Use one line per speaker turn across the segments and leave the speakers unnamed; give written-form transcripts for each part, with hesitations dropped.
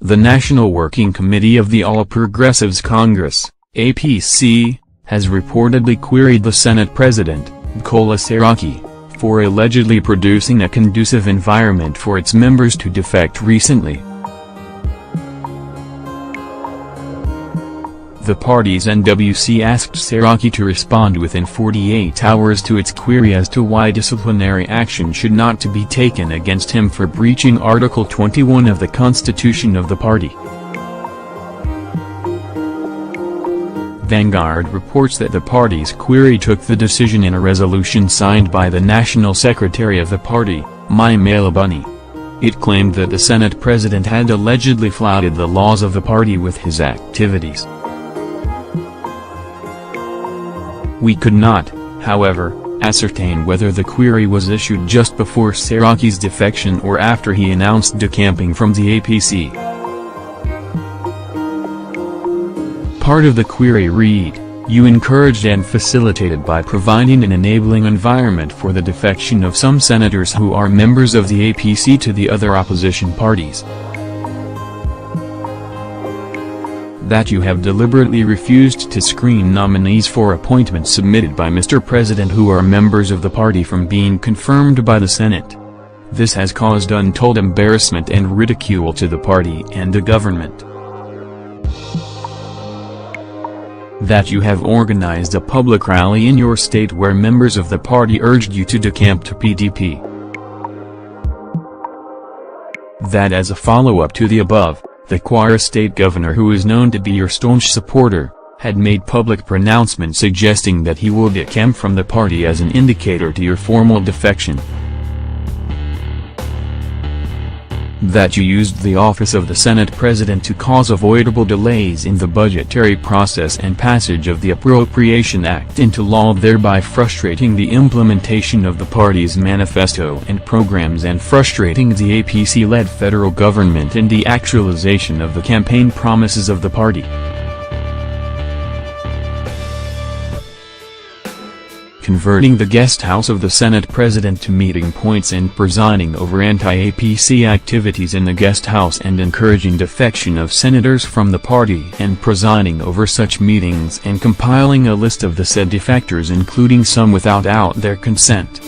The National Working Committee of the All Progressives Congress, APC, has reportedly queried the Senate President, Bukola Saraki, for allegedly producing a conducive environment for its members to defect recently. The party's NWC asked Saraki to respond within 48 hours to its query as to why disciplinary action should not be taken against him for breaching Article 21 of the Constitution of the party. Vanguard reports that the party's query took the decision in a resolution signed by the National Secretary of the party, Buhari. It claimed that the Senate President had allegedly flouted the laws of the party with his activities. We could not, however, ascertain whether the query was issued just before Saraki's defection or after he announced decamping from the APC. Part of the query read, "You encouraged and facilitated by providing an enabling environment for the defection of some senators who are members of the APC to the other opposition parties. That you have deliberately refused to screen nominees for appointment submitted by Mr. President who are members of the party from being confirmed by the Senate. This has caused untold embarrassment and ridicule to the party and the government. That you have organized a public rally in your state where members of the party urged you to decamp to PDP. That as a follow-up to the above, the Kwara state governor, who is known to be your staunch supporter, had made public pronouncements suggesting that he will decamp from the party as an indicator to your formal defection. That you used the office of the Senate President to cause avoidable delays in the budgetary process and passage of the Appropriation Act into law, thereby frustrating the implementation of the party's manifesto and programs and frustrating the APC-led federal government in the actualization of the campaign promises of the party. Converting the guest house of the Senate President to meeting points and presiding over anti-APC activities in the guest house and encouraging defection of senators from the party and presiding over such meetings and compiling a list of the said defectors, including some without their consent.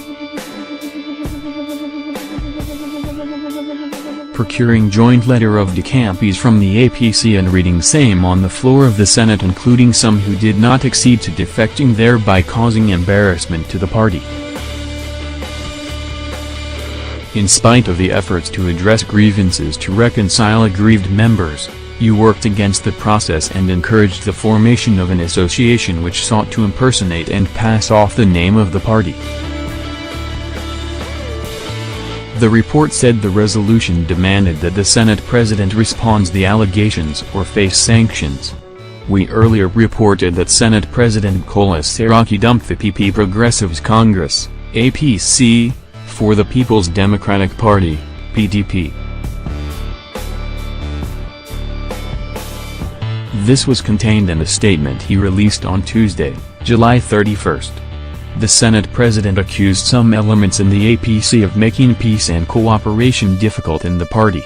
Procuring joint letter of decampees from the APC and reading same on the floor of the Senate, including some who did not accede to defecting, thereby causing embarrassment to the party. In spite of the efforts to address grievances to reconcile aggrieved members, you worked against the process and encouraged the formation of an association which sought to impersonate and pass off the name of the party. The report said the resolution demanded that the Senate President responds the allegations or face sanctions. We earlier reported that Senate President Bukola Saraki dumped the PP Progressives Congress, APC, for the People's Democratic Party, PDP. This was contained in a statement he released on Tuesday, July 31st. The Senate President accused some elements in the APC of making peace and cooperation difficult in the party.